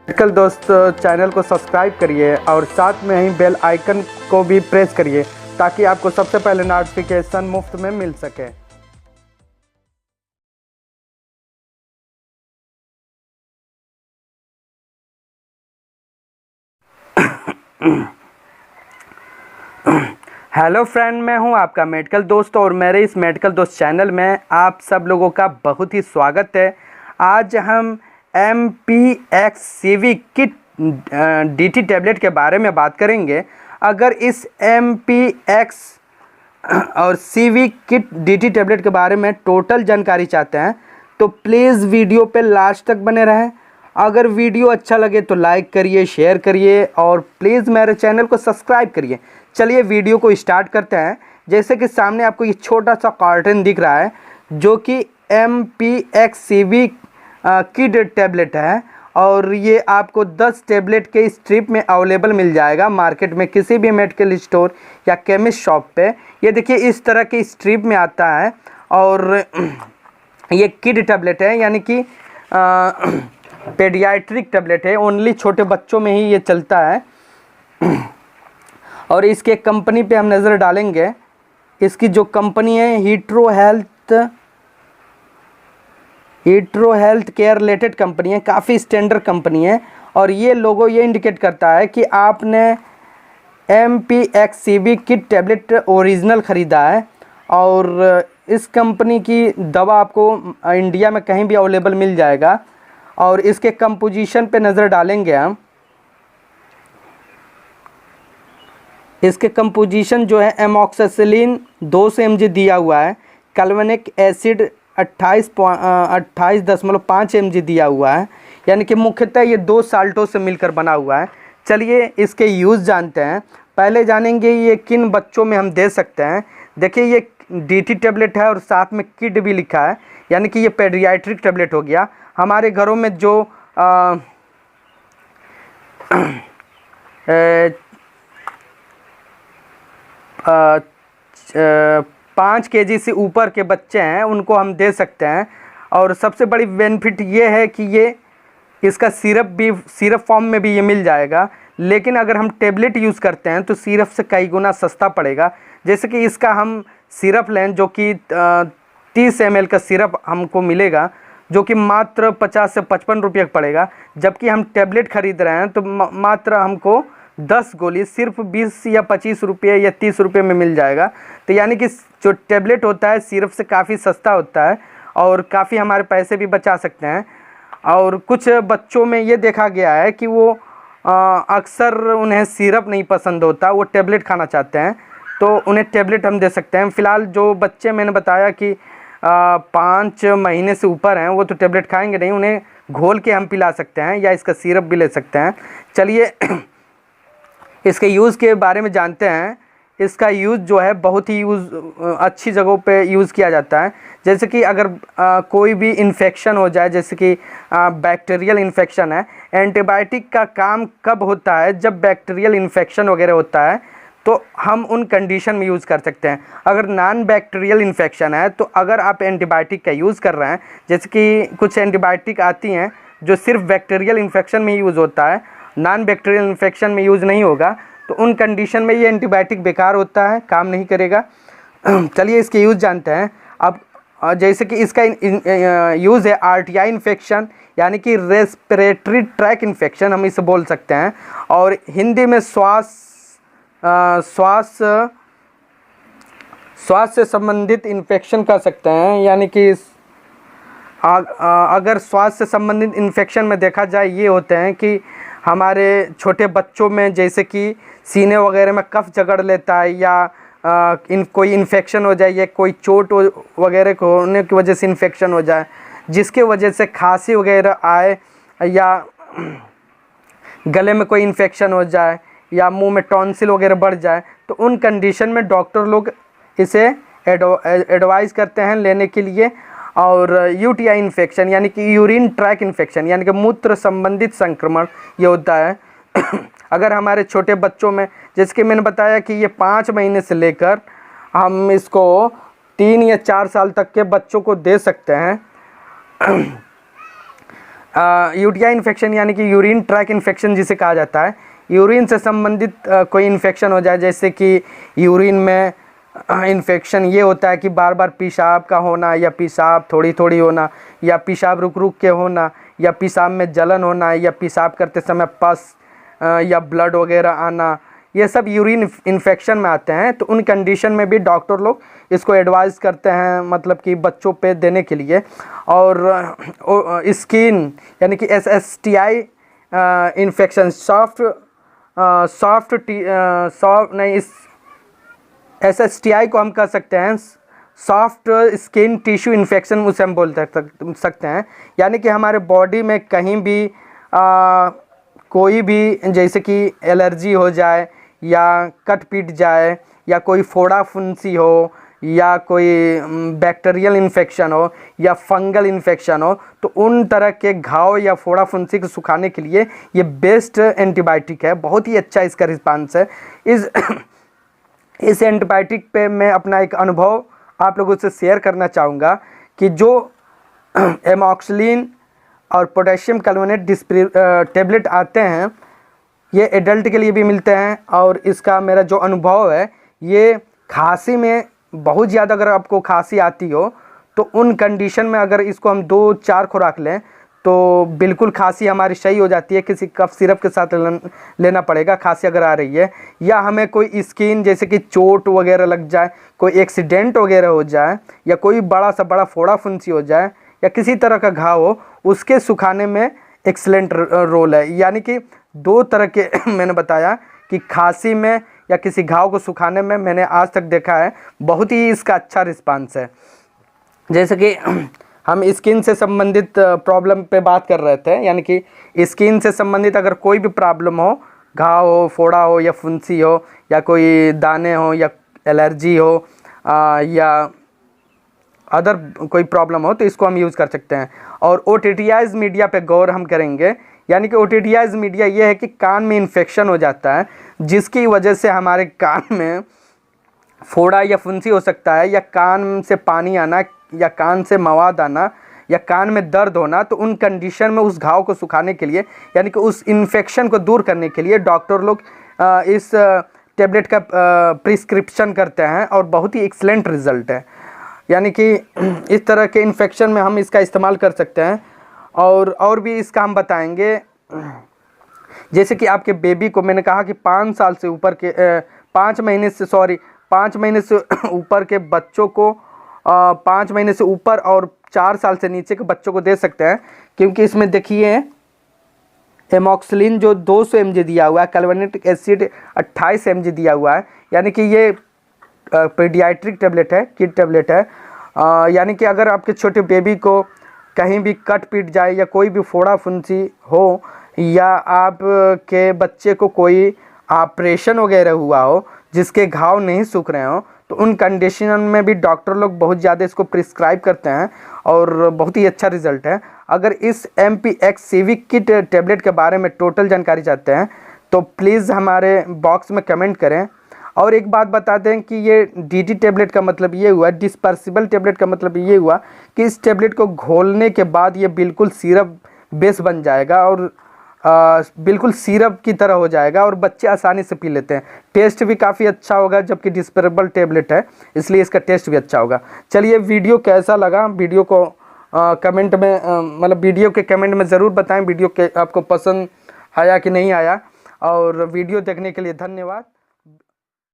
Medical दोस्त channel को subscribe करिए और साथ में ही बेल आइकन को भी प्रेस करिए ताकि आपको सबसे पहले नोटिफिकेशन मुफ्त में मिल सके। हेलो फ्रेंड, मैं हूं आपका मेडिकल दोस्त और मेरे इस मेडिकल दोस्त चैनल में आप सब लोगों का बहुत ही स्वागत है। आज हम MPXCV किट DT टैबलेट के बारे में बात करेंगे। अगर इस MPX और CV किट DT टैबलेट के बारे में टोटल जानकारी चाहते हैं तो प्लीज़ वीडियो पे लास्ट तक बने रहें। अगर वीडियो अच्छा लगे तो लाइक करिए, शेयर करिए और प्लीज़ मेरे चैनल को सब्सक्राइब करिए। चलिए वीडियो को स्टार्ट करते हैं। जैसे कि सामने आपको ये छोटा सा कार्टन दिख रहा है जो कि MPXCV किट टैबलेट है और ये आपको 10 टैबलेट के स्ट्रिप में अवेलेबल मिल जाएगा मार्केट में किसी भी मेडिकल स्टोर या केमिस्ट शॉप पे। ये देखिए इस तरह के स्ट्रिप में आता है और ये किड टैबलेट है, यानी कि पेडियाट्रिक टैबलेट है। ओनली छोटे बच्चों में ही ये चलता है। और इसके कंपनी पे हम नज़र डालेंगे। इसकी जो कंपनी है hetero health care related company है, काफ़ी स्टैंडर्ड कंपनी है। और ये लोगो ये इंडिकेट करता है कि आपने MPXCV किट टैबलेट ओरिजिनल ख़रीदा है और इस कंपनी की दवा आपको इंडिया में कहीं भी अवेलेबल मिल जाएगा। और इसके कंपोजिशन पे नज़र डालेंगे हम। इसके कंपोजिशन जो है एमॉक्सिसिलिन 200 mg दिया हुआ है, कैल्वेनिक एसिड 28.5 mg दिया हुआ है, यानी कि मुख्यतः ये 2 साल्टों से मिलकर बना हुआ है। चलिए इसके यूज़ जानते हैं। पहले जानेंगे ये किन बच्चों में हम दे सकते हैं। देखिए ये DT टैबलेट है और साथ में किड भी लिखा है, यानी कि ये पेडियाट्रिक टैबलेट हो गया। हमारे घरों में जो 5 kg से ऊपर के बच्चे हैं उनको हम दे सकते हैं। और सबसे बड़ी बेनिफिट ये है कि ये इसका सिरप फॉर्म में भी ये मिल जाएगा। लेकिन अगर हम टेबलेट यूज़ करते हैं तो सिरप से कई गुना सस्ता पड़ेगा। जैसे कि इसका हम सिरप लें जो कि 30 ml का सिरप हमको मिलेगा जो कि मात्र 50 से 55 रुपये का पड़ेगा, जबकि हम टेबलेट ख़रीद रहे हैं तो मात्र हमको 10 गोली सिर्फ 20 या 25 रुपये या 30 रुपये में मिल जाएगा। तो यानी कि जो टेबलेट होता है सिरप से काफ़ी सस्ता होता है और काफ़ी हमारे पैसे भी बचा सकते हैं। और कुछ बच्चों में ये देखा गया है कि वो अक्सर उन्हें सिरप नहीं पसंद होता, वो टेबलेट खाना चाहते हैं, तो उन्हें टेबलेट हम दे सकते हैं। फ़िलहाल जो बच्चे मैंने बताया कि 5 महीने से ऊपर हैं वो तो टेबलेट खाएंगे नहीं, उन्हें घोल के हम पिला सकते हैं या इसका सिरप भी ले सकते हैं। चलिए इसके यूज़ के बारे में जानते हैं। इसका यूज़ जो है बहुत ही अच्छी जगहों पे यूज़ किया जाता है। जैसे कि अगर कोई भी इन्फेक्शन हो जाए, जैसे कि बैक्टीरियल इन्फेक्शन है। एंटीबायोटिक का काम कब होता है? जब बैक्टीरियल इन्फेक्शन वगैरह होता है तो हम उन कंडीशन में यूज़ कर सकते हैं। अगर नॉन बैक्टीरियल इन्फेक्शन है तो अगर आप एंटीबायोटिक का यूज़ कर रहे हैं, जैसे कि कुछ एंटीबायोटिक आती हैं जो सिर्फ बैक्टीरियल इन्फेक्शन में यूज़ होता है, नॉन बैक्टीरियल इन्फेक्शन में यूज़ नहीं होगा, तो उन कंडीशन में ये एंटीबायोटिक बेकार होता है, काम नहीं करेगा। चलिए इसके यूज़ जानते हैं। अब जैसे कि इसका यूज़ है RTI इन्फेक्शन, यानी कि रेस्पिरेटरी ट्रैक इन्फेक्शन हम इसे बोल सकते हैं। और हिंदी में श्वास से संबंधित इन्फेक्शन कर सकते हैं, यानी कि अगर श्वास से संबंधित इन्फेक्शन में देखा जाए ये होते हैं कि हमारे छोटे बच्चों में जैसे कि सीने वगैरह में कफ जकड़ लेता है या कोई इन्फेक्शन हो जाए या कोई चोट वगैरह होने की वजह से इन्फेक्शन हो जाए, जिसके वजह से खांसी वगैरह आए या गले में कोई इन्फेक्शन हो जाए या मुंह में टॉन्सिल वगैरह बढ़ जाए, तो उन कंडीशन में डॉक्टर लोग इसे एडवाइज़ करते हैं लेने के लिए। और UTI इन्फेक्शन यानी कि यूरिन ट्रैक इन्फेक्शन, यानी कि मूत्र संबंधित संक्रमण ये होता है। अगर हमारे छोटे बच्चों में, जैसे कि मैंने बताया कि ये 5 महीने से लेकर हम इसको 3 या 4 साल तक के बच्चों को दे सकते हैं। यूटीआई इन्फेक्शन यानी कि यूरिन ट्रैक इन्फेक्शन जिसे कहा जाता है। यूरिन से संबंधित कोई इन्फेक्शन हो जाए, जैसे कि यूरिन में इन्फेक्शन ये होता है कि बार बार पेशाब का होना, या पेशाब थोड़ी थोड़ी होना, या पेशाब रुक रुक के होना, या पेशाब में जलन होना, या पेशाब करते समय पस या ब्लड वगैरह आना, ये सब यूरिन इन्फेक्शन में आते हैं। तो उन कंडीशन में भी डॉक्टर लोग इसको एडवाइस करते हैं, मतलब कि बच्चों पे देने के लिए। और स्किन यानी कि SSTI इन्फेक्शन, इस SSTI को हम कह सकते हैं सॉफ्ट स्किन टिश्यू इन्फेक्शन, उसे हम बोल सकते हैं। यानी कि हमारे बॉडी में कहीं भी कोई भी, जैसे कि एलर्जी हो जाए, या कट पीट जाए, या कोई फोड़ा फुंसी हो, या कोई बैक्टीरियल इन्फेक्शन हो, या फंगल इन्फेक्शन हो, तो उन तरह के घाव या फोड़ा फुंसी को सुखाने के लिए ये बेस्ट एंटीबायोटिक है। बहुत ही अच्छा इसका रिस्पांस है। इस एंटीबायोटिक पे मैं अपना एक अनुभव आप लोगों से शेयर करना चाहूँगा कि जो एमॉक्सिलिन और पोटेशियम कार्बोनेट टेबलेट आते हैं, ये एडल्ट के लिए भी मिलते हैं। और इसका मेरा जो अनुभव है, ये खांसी में बहुत ज़्यादा, अगर आपको खांसी आती हो तो उन कंडीशन में अगर इसको हम 2-4 खुराक लें तो बिल्कुल खांसी हमारी सही हो जाती है। किसी कफ सिरप के साथ लेना पड़ेगा खांसी अगर आ रही है, या हमें कोई स्किन जैसे कि चोट वगैरह लग जाए, कोई एक्सीडेंट वगैरह हो जाए, या कोई बड़ा सा बड़ा फोड़ा फुंसी हो जाए, या किसी तरह का घाव हो, उसके सुखाने में एक्सीलेंट रोल है। यानी कि 2 तरह के मैंने बताया कि खांसी में या किसी घाव को सुखाने में मैंने आज तक देखा है बहुत ही इसका अच्छा रिस्पांस है। जैसे कि हम स्किन से संबंधित प्रॉब्लम पे बात कर रहे थे, यानी कि स्किन से संबंधित अगर कोई भी प्रॉब्लम हो, घाव हो, फोड़ा हो, या फुंसी हो, या कोई दाने हो, या एलर्जी हो, या अदर कोई प्रॉब्लम हो, तो इसको हम यूज़ कर सकते हैं। और ओटिटियाइज मीडिया पे गौर हम करेंगे। यानी कि ओटिटियाइज मीडिया ये है कि कान में इन्फेक्शन हो जाता है, जिसकी वजह से हमारे कान में फोड़ा या फुंसी हो सकता है, या कान से पानी आना, या कान से मवाद आना, या कान में दर्द होना। तो उन कंडीशन में उस घाव को सुखाने के लिए, यानी कि उस इन्फेक्शन को दूर करने के लिए डॉक्टर लोग इस टेबलेट का प्रिस्क्रिप्शन करते हैं, और बहुत ही एक्सीलेंट रिज़ल्ट है। यानी कि इस तरह के इन्फेक्शन में हम इसका इस्तेमाल कर सकते हैं। और भी इसका हम बताएंगे। जैसे कि आपके बेबी को, मैंने कहा कि 5 साल से ऊपर के 5 महीने से ऊपर के बच्चों को 5 महीने से ऊपर और 4 साल से नीचे के बच्चों को दे सकते हैं, क्योंकि इसमें देखिए एमॉक्सिलिन जो 200 mg दिया हुआ है, कार्बोनेटिक एसिड 28 mg दिया हुआ है। यानी कि ये पीडियाट्रिक टेबलेट है, किड टेबलेट है। यानी कि अगर आपके छोटे बेबी को कहीं भी कट पीट जाए, या कोई भी फोड़ा फुंसी हो, या आपके बच्चे को कोई ऑपरेशन वगैरह हुआ हो जिसके घाव नहीं सूख रहे हो, तो उन कंडीशन में भी डॉक्टर लोग बहुत ज़्यादा इसको प्रिस्क्राइब करते हैं, और बहुत ही अच्छा रिज़ल्ट है। अगर इस MPX सिविक किट टेबलेट के बारे में टोटल जानकारी चाहते हैं तो प्लीज़ हमारे बॉक्स में कमेंट करें। और एक बात बता दें कि ये DT टेबलेट का मतलब ये हुआ, डिस्पर्सिबल टेबलेट का मतलब ये हुआ कि इस टेबलेट को घोलने के बाद ये बिल्कुल सिरप बेस बन जाएगा, और बिल्कुल सिरप की तरह हो जाएगा, और बच्चे आसानी से पी लेते हैं। टेस्ट भी काफ़ी अच्छा होगा, जबकि डिस्पर्सिबल टेबलेट है इसलिए इसका टेस्ट भी अच्छा होगा। चलिए, वीडियो कैसा लगा, वीडियो को कमेंट में मतलब वीडियो के कमेंट में ज़रूर बताएं वीडियो के आपको पसंद आया कि नहीं आया। और वीडियो देखने के लिए धन्यवाद।